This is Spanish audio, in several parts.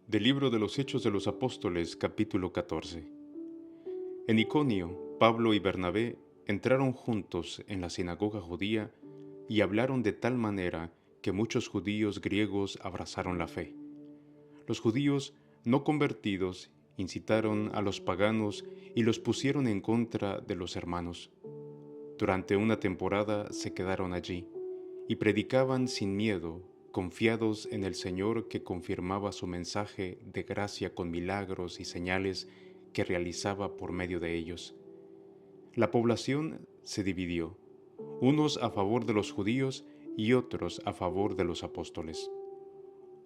Del libro de los Hechos de los Apóstoles, capítulo 14. En Iconio, Pablo y Bernabé entraron juntos en la sinagoga judía y hablaron de tal manera que muchos judíos griegos abrazaron la fe. Los judíos no convertidos incitaron a los paganos y los pusieron en contra de los hermanos. Durante una temporada se quedaron allí y predicaban sin miedo, confiados en el Señor que confirmaba su mensaje de gracia con milagros y señales que realizaba por medio de ellos. La población se dividió, unos a favor de los judíos y otros a favor de los apóstoles.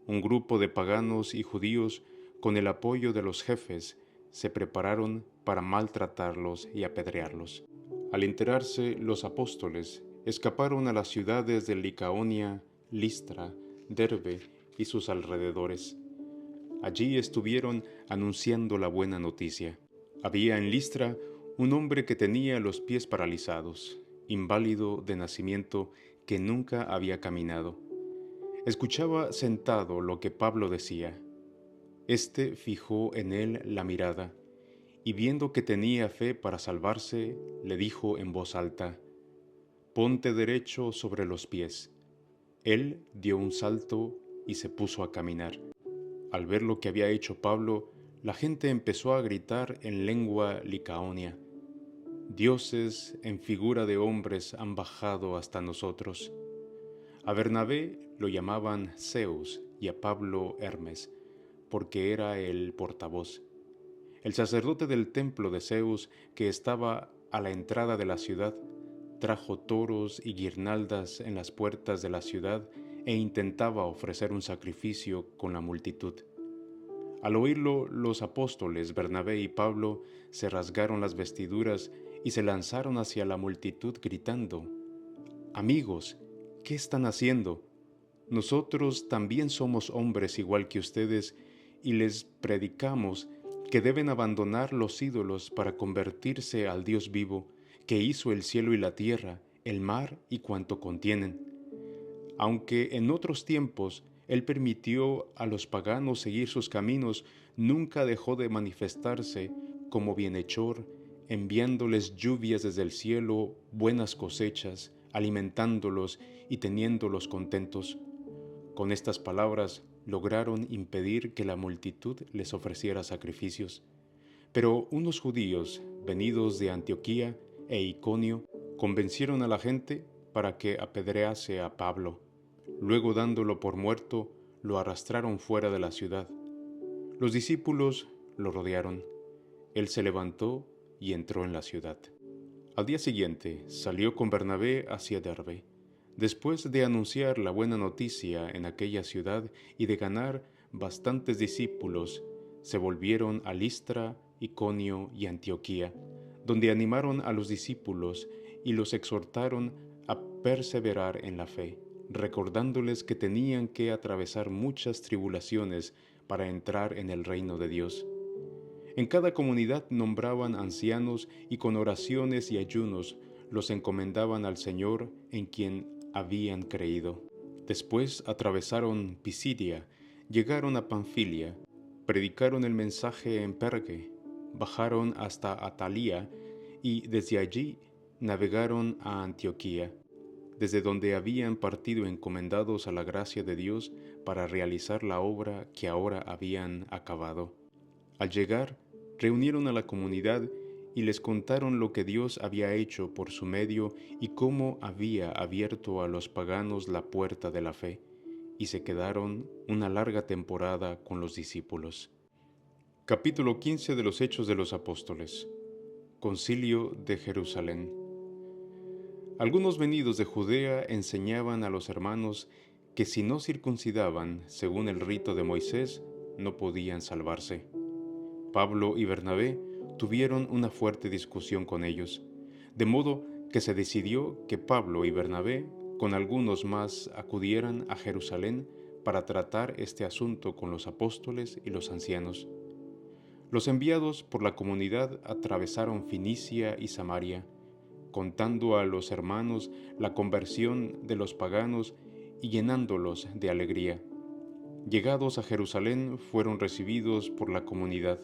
Un grupo de paganos y judíos, con el apoyo de los jefes, se prepararon para maltratarlos y apedrearlos. Al enterarse, los apóstoles escaparon a las ciudades de Licaonia, Listra, Derbe y sus alrededores. Allí estuvieron anunciando la buena noticia. Había en Listra un hombre que tenía los pies paralizados, inválido de nacimiento, que nunca había caminado. Escuchaba sentado lo que Pablo decía. Este fijó en él la mirada, y viendo que tenía fe para salvarse, le dijo en voz alta: «Ponte derecho sobre los pies». Él dio un salto y se puso a caminar. Al ver lo que había hecho Pablo, la gente empezó a gritar en lengua licaonia: «Dioses en figura de hombres han bajado hasta nosotros». A Bernabé lo llamaban Zeus y a Pablo Hermes, porque era el portavoz. El sacerdote del templo de Zeus, que estaba a la entrada de la ciudad, trajo toros y guirnaldas en las puertas de la ciudad e intentaba ofrecer un sacrificio con la multitud. Al oírlo, los apóstoles Bernabé y Pablo se rasgaron las vestiduras y se lanzaron hacia la multitud gritando: «Amigos, ¿qué están haciendo? Nosotros también somos hombres igual que ustedes y les predicamos que deben abandonar los ídolos para convertirse al Dios vivo, que hizo el cielo y la tierra, el mar y cuanto contienen. Aunque en otros tiempos Él permitió a los paganos seguir sus caminos, nunca dejó de manifestarse como bienhechor, enviándoles lluvias desde el cielo, buenas cosechas, alimentándolos y teniéndolos contentos». Con estas palabras lograron impedir que la multitud les ofreciera sacrificios. Pero unos judíos venidos de Antioquía e Iconio convencieron a la gente para que apedrease a Pablo. Luego, dándolo por muerto, lo arrastraron fuera de la ciudad. Los discípulos lo rodearon. Él se levantó y entró en la ciudad. Al día siguiente salió con Bernabé hacia Derbe. Después de anunciar la buena noticia en aquella ciudad y de ganar bastantes discípulos, se volvieron a Listra, Iconio y Antioquía, donde animaron a los discípulos y los exhortaron a perseverar en la fe, recordándoles que tenían que atravesar muchas tribulaciones para entrar en el reino de Dios. En cada comunidad nombraban ancianos y con oraciones y ayunos los encomendaban al Señor en quien habían creído. Después atravesaron Pisidia, llegaron a Panfilia, predicaron el mensaje en Perge, bajaron hasta Atalía y desde allí navegaron a Antioquía, desde donde habían partido encomendados a la gracia de Dios para realizar la obra que ahora habían acabado. Al llegar, reunieron a la comunidad y les contaron lo que Dios había hecho por su medio y cómo había abierto a los paganos la puerta de la fe, y se quedaron una larga temporada con los discípulos. Capítulo 15 de los Hechos de los Apóstoles. Concilio de Jerusalén. Algunos venidos de Judea enseñaban a los hermanos que si no circuncidaban según el rito de Moisés, no podían salvarse. Pablo y Bernabé tuvieron una fuerte discusión con ellos, de modo que se decidió que Pablo y Bernabé, con algunos más, acudieran a Jerusalén para tratar este asunto con los apóstoles y los ancianos. Los enviados por la comunidad atravesaron Fenicia y Samaria, contando a los hermanos la conversión de los paganos y llenándolos de alegría. Llegados a Jerusalén, fueron recibidos por la comunidad,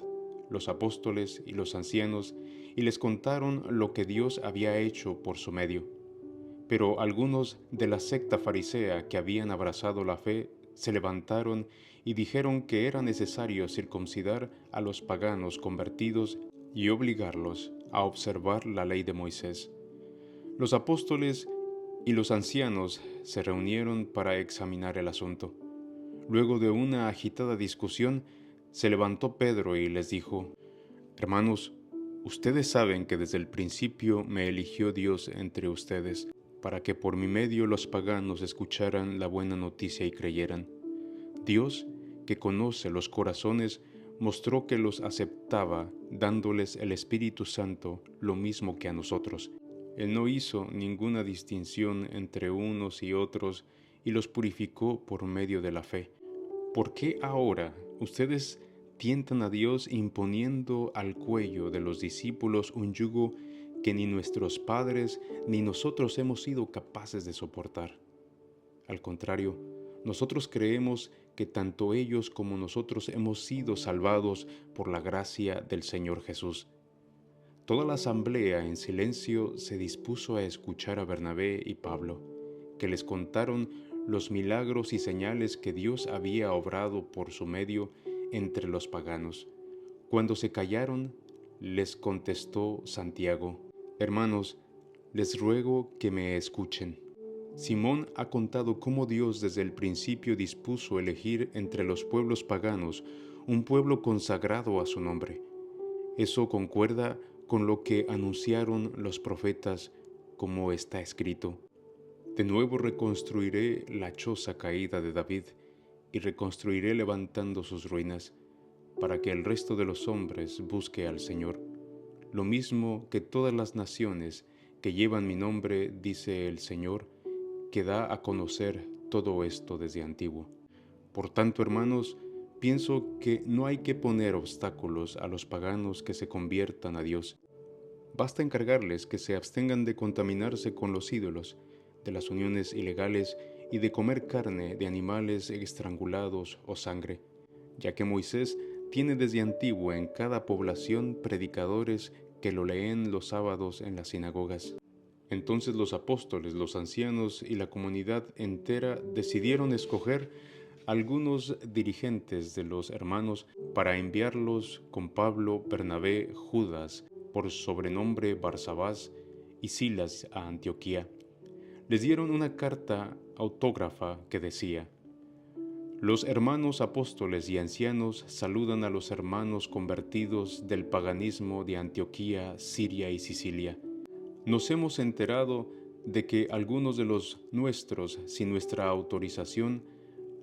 los apóstoles y los ancianos, y les contaron lo que Dios había hecho por su medio. Pero algunos de la secta farisea que habían abrazado la fe se levantaron y dijeron que era necesario circuncidar a los paganos convertidos y obligarlos a observar la ley de Moisés. Los apóstoles y los ancianos se reunieron para examinar el asunto. Luego de una agitada discusión, se levantó Pedro y les dijo: Hermanos, ustedes saben que desde el principio me eligió Dios entre ustedes, para que por mi medio los paganos escucharan la buena noticia y creyeran. Dios, que conoce los corazones, mostró que los aceptaba, dándoles el Espíritu Santo, lo mismo que a nosotros. Él no hizo ninguna distinción entre unos y otros y los purificó por medio de la fe. ¿Por qué ahora ustedes tientan a Dios imponiendo al cuello de los discípulos un yugo que ni nuestros padres ni nosotros hemos sido capaces de soportar? Al contrario, nosotros creemos que tanto ellos como nosotros hemos sido salvados por la gracia del Señor Jesús. Toda la asamblea en silencio se dispuso a escuchar a Bernabé y Pablo, que les contaron los milagros y señales que Dios había obrado por su medio entre los paganos. Cuando se callaron, les contestó Santiago: Hermanos, les ruego que me escuchen. Simón ha contado cómo Dios desde el principio dispuso elegir entre los pueblos paganos un pueblo consagrado a su nombre. Eso concuerda con lo que anunciaron los profetas, como está escrito: De nuevo reconstruiré la choza caída de David, y reconstruiré levantando sus ruinas, para que el resto de los hombres busque al Señor. Lo mismo que todas las naciones que llevan mi nombre, dice el Señor, que da a conocer todo esto desde antiguo. Por tanto, hermanos, pienso que no hay que poner obstáculos a los paganos que se conviertan a Dios. Basta encargarles que se abstengan de contaminarse con los ídolos, de las uniones ilegales y de comer carne de animales estrangulados o sangre, ya que Moisés tiene desde antiguo en cada población predicadores que lo leen los sábados en las sinagogas. Entonces los apóstoles, los ancianos y la comunidad entera decidieron escoger algunos dirigentes de los hermanos para enviarlos con Pablo, Bernabé, Judas, por sobrenombre Barsabás, y Silas a Antioquía. Les dieron una carta autógrafa que decía: Los hermanos apóstoles y ancianos saludan a los hermanos convertidos del paganismo de Antioquía, Siria y Sicilia. Nos hemos enterado de que algunos de los nuestros, sin nuestra autorización,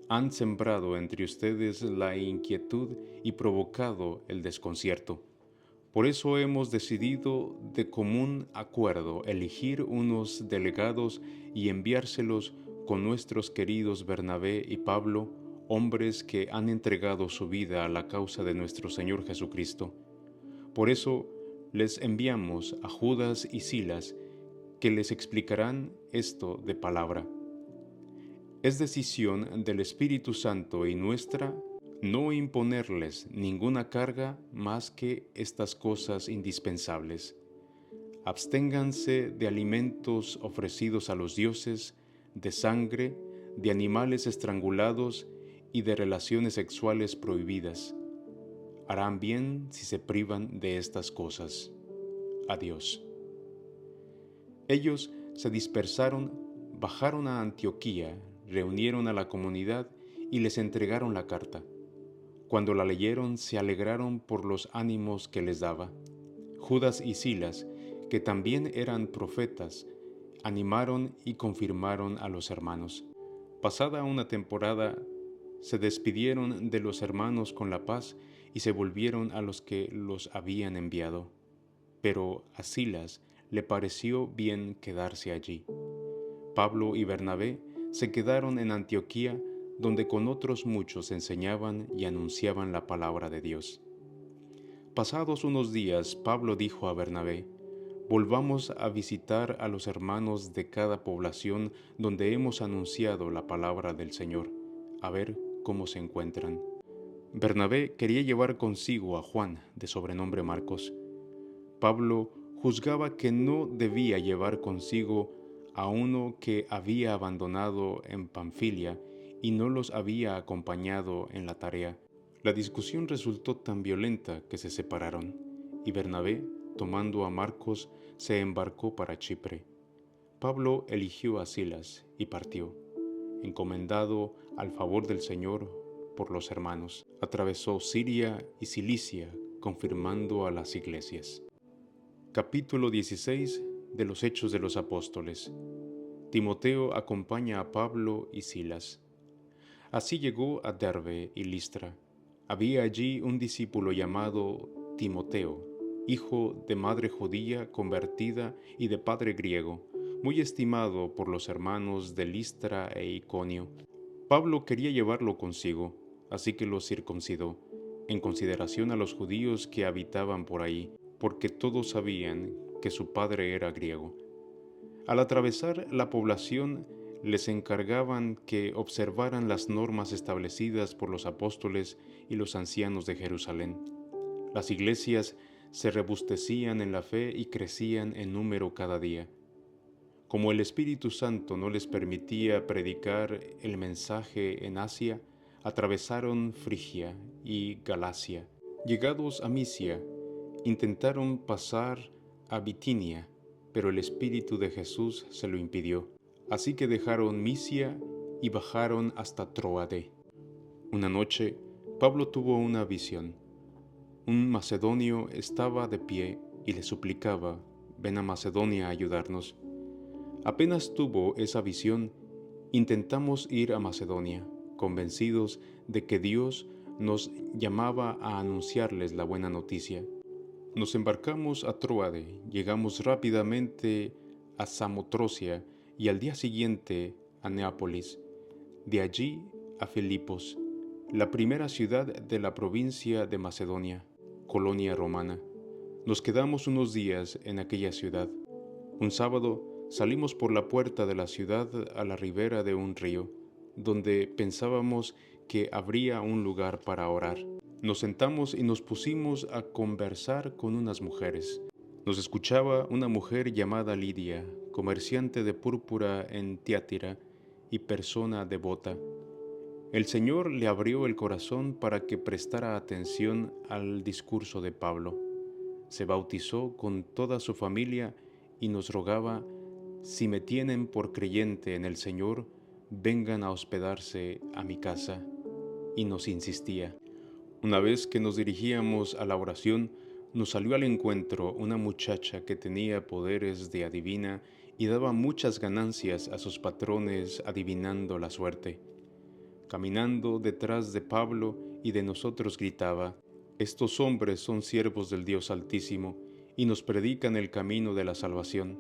han sembrado entre ustedes la inquietud y provocado el desconcierto. Por eso hemos decidido de común acuerdo elegir unos delegados y enviárselos con nuestros queridos Bernabé y Pablo, hombres que han entregado su vida a la causa de nuestro Señor Jesucristo. Por eso les enviamos a Judas y Silas, que les explicarán esto de palabra. Es decisión del Espíritu Santo y nuestra no imponerles ninguna carga más que estas cosas indispensables. Absténganse de alimentos ofrecidos a los dioses, de sangre, de animales estrangulados y de relaciones sexuales prohibidas. Harán bien si se privan de estas cosas. Adiós. Ellos se dispersaron, bajaron a Antioquía, reunieron a la comunidad y les entregaron la carta. Cuando la leyeron, se alegraron por los ánimos que les daba. Judas y Silas, que también eran profetas, animaron y confirmaron a los hermanos. Pasada una temporada, se despidieron de los hermanos con la paz y se volvieron a los que los habían enviado. Pero a Silas le pareció bien quedarse allí. Pablo y Bernabé se quedaron en Antioquía, donde con otros muchos enseñaban y anunciaban la palabra de Dios. Pasados unos días, Pablo dijo a Bernabé: Volvamos a visitar a los hermanos de cada población donde hemos anunciado la palabra del Señor, a ver cómo se encuentran. Bernabé quería llevar consigo a Juan, de sobrenombre Marcos. Pablo juzgaba que no debía llevar consigo a uno que había abandonado en Panfilia y no los había acompañado en la tarea. La discusión resultó tan violenta que se separaron, y Bernabé, tomando a Marcos, se embarcó para Chipre. Pablo eligió a Silas y partió, encomendado al favor del Señor por los hermanos. Atravesó Siria y Cilicia, confirmando a las iglesias. Capítulo 16 de los Hechos de los Apóstoles. Timoteo acompaña a Pablo y Silas. Así llegó a Derbe y Listra. Había allí un discípulo llamado Timoteo, hijo de madre judía convertida y de padre griego, muy estimado por los hermanos de Listra e Iconio. Pablo quería llevarlo consigo, así que lo circuncidó, en consideración a los judíos que habitaban por ahí, porque todos sabían que su padre era griego. Al atravesar la población, les encargaban que observaran las normas establecidas por los apóstoles y los ancianos de Jerusalén. Las iglesias se robustecían en la fe y crecían en número cada día. Como el Espíritu Santo no les permitía predicar el mensaje en Asia, atravesaron Frigia y Galacia. Llegados a Misia, intentaron pasar a Bitinia, pero el Espíritu de Jesús se lo impidió. Así que dejaron Misia y bajaron hasta Troade. Una noche, Pablo tuvo una visión. Un macedonio estaba de pie y le suplicaba: «Ven a Macedonia a ayudarnos». Apenas tuvo esa visión, intentamos ir a Macedonia, convencidos de que Dios nos llamaba a anunciarles la buena noticia. Nos embarcamos a Tróade, llegamos rápidamente a Samotrocia y al día siguiente a Neápolis, de allí a Filipos, la primera ciudad de la provincia de Macedonia, colonia romana. Nos quedamos unos días en aquella ciudad. Un sábado salimos por la puerta de la ciudad a la ribera de un río, donde pensábamos que habría un lugar para orar. Nos sentamos y nos pusimos a conversar con unas mujeres. Nos escuchaba una mujer llamada Lidia, comerciante de púrpura en Tiátira y persona devota. El Señor le abrió el corazón para que prestara atención al discurso de Pablo. Se bautizó con toda su familia y nos rogaba: «Si me tienen por creyente en el Señor, vengan a hospedarse a mi casa». Y nos insistía. Una vez que nos dirigíamos a la oración, nos salió al encuentro una muchacha que tenía poderes de adivina y daba muchas ganancias a sus patrones adivinando la suerte. Caminando detrás de Pablo y de nosotros gritaba: «Estos hombres son siervos del Dios Altísimo y nos predican el camino de la salvación».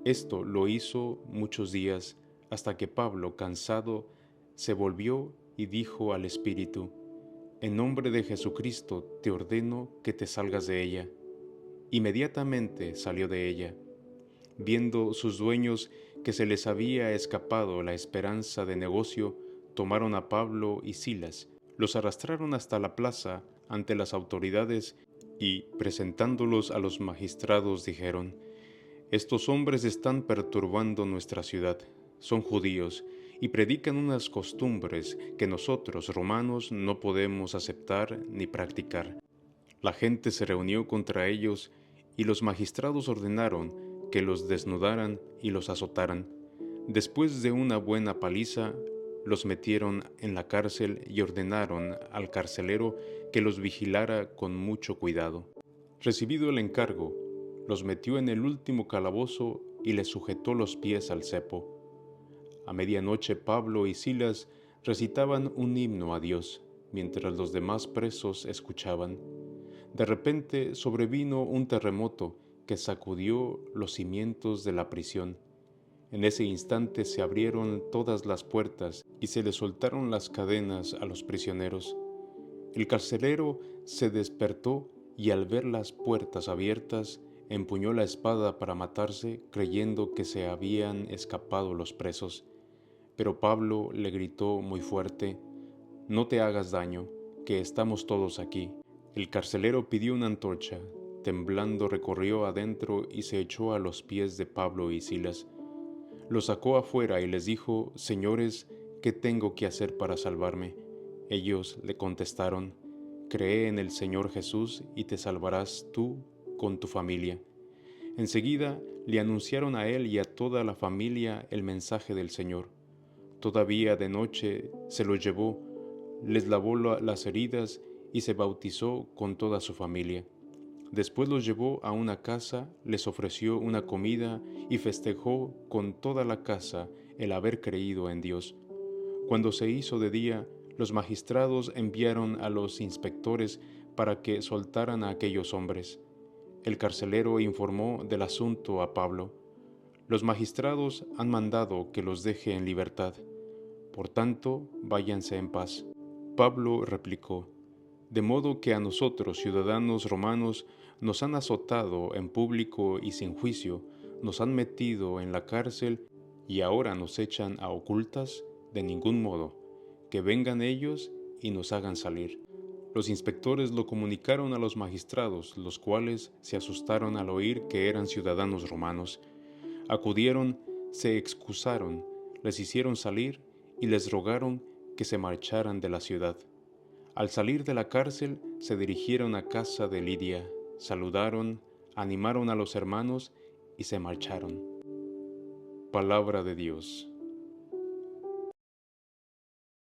Esto lo hizo muchos días, hasta que Pablo, cansado, se volvió y dijo al Espíritu: «En nombre de Jesucristo te ordeno que te salgas de ella». Inmediatamente salió de ella. Viendo sus dueños que se les había escapado la esperanza de negocio, tomaron a Pablo y Silas, los arrastraron hasta la plaza ante las autoridades y, presentándolos a los magistrados, dijeron: «Estos hombres están perturbando nuestra ciudad, son judíos y predican unas costumbres que nosotros, romanos, no podemos aceptar ni practicar». La gente se reunió contra ellos y los magistrados ordenaron que los desnudaran y los azotaran. Después de una buena paliza, los metieron en la cárcel y ordenaron al carcelero que los vigilara con mucho cuidado. Recibido el encargo, los metió en el último calabozo y les sujetó los pies al cepo. A medianoche Pablo y Silas recitaban un himno a Dios, mientras los demás presos escuchaban. De repente sobrevino un terremoto que sacudió los cimientos de la prisión. En ese instante se abrieron todas las puertas y se les soltaron las cadenas a los prisioneros. El carcelero se despertó y, al ver las puertas abiertas, empuñó la espada para matarse, creyendo que se habían escapado los presos. Pero Pablo le gritó muy fuerte: no te hagas daño, que estamos todos aquí. El carcelero pidió una antorcha, temblando recorrió adentro y se echó a los pies de Pablo y Silas. Los sacó afuera y les dijo: Señores, ¿qué tengo que hacer para salvarme? Ellos le contestaron: Cree en el Señor Jesús y te salvarás tú con tu familia. Enseguida le anunciaron a él y a toda la familia el mensaje del Señor. Todavía de noche se los llevó, les lavó las heridas y se bautizó con toda su familia. Después los llevó a una casa, les ofreció una comida y festejó con toda la casa el haber creído en Dios. Cuando se hizo de día, los magistrados enviaron a los inspectores para que soltaran a aquellos hombres. El carcelero informó del asunto a Pablo. Los magistrados han mandado que los deje en libertad. Por tanto, váyanse en paz. Pablo replicó: De modo que a nosotros, ciudadanos romanos, nos han azotado en público y sin juicio, nos han metido en la cárcel y ahora nos echan a ocultas. De ningún modo, que vengan ellos y nos hagan salir. Los inspectores lo comunicaron a los magistrados, los cuales se asustaron al oír que eran ciudadanos romanos. Acudieron, se excusaron, les hicieron salir y les rogaron que se marcharan de la ciudad. Al salir de la cárcel, se dirigieron a casa de Lidia, saludaron, animaron a los hermanos y se marcharon. Palabra de Dios.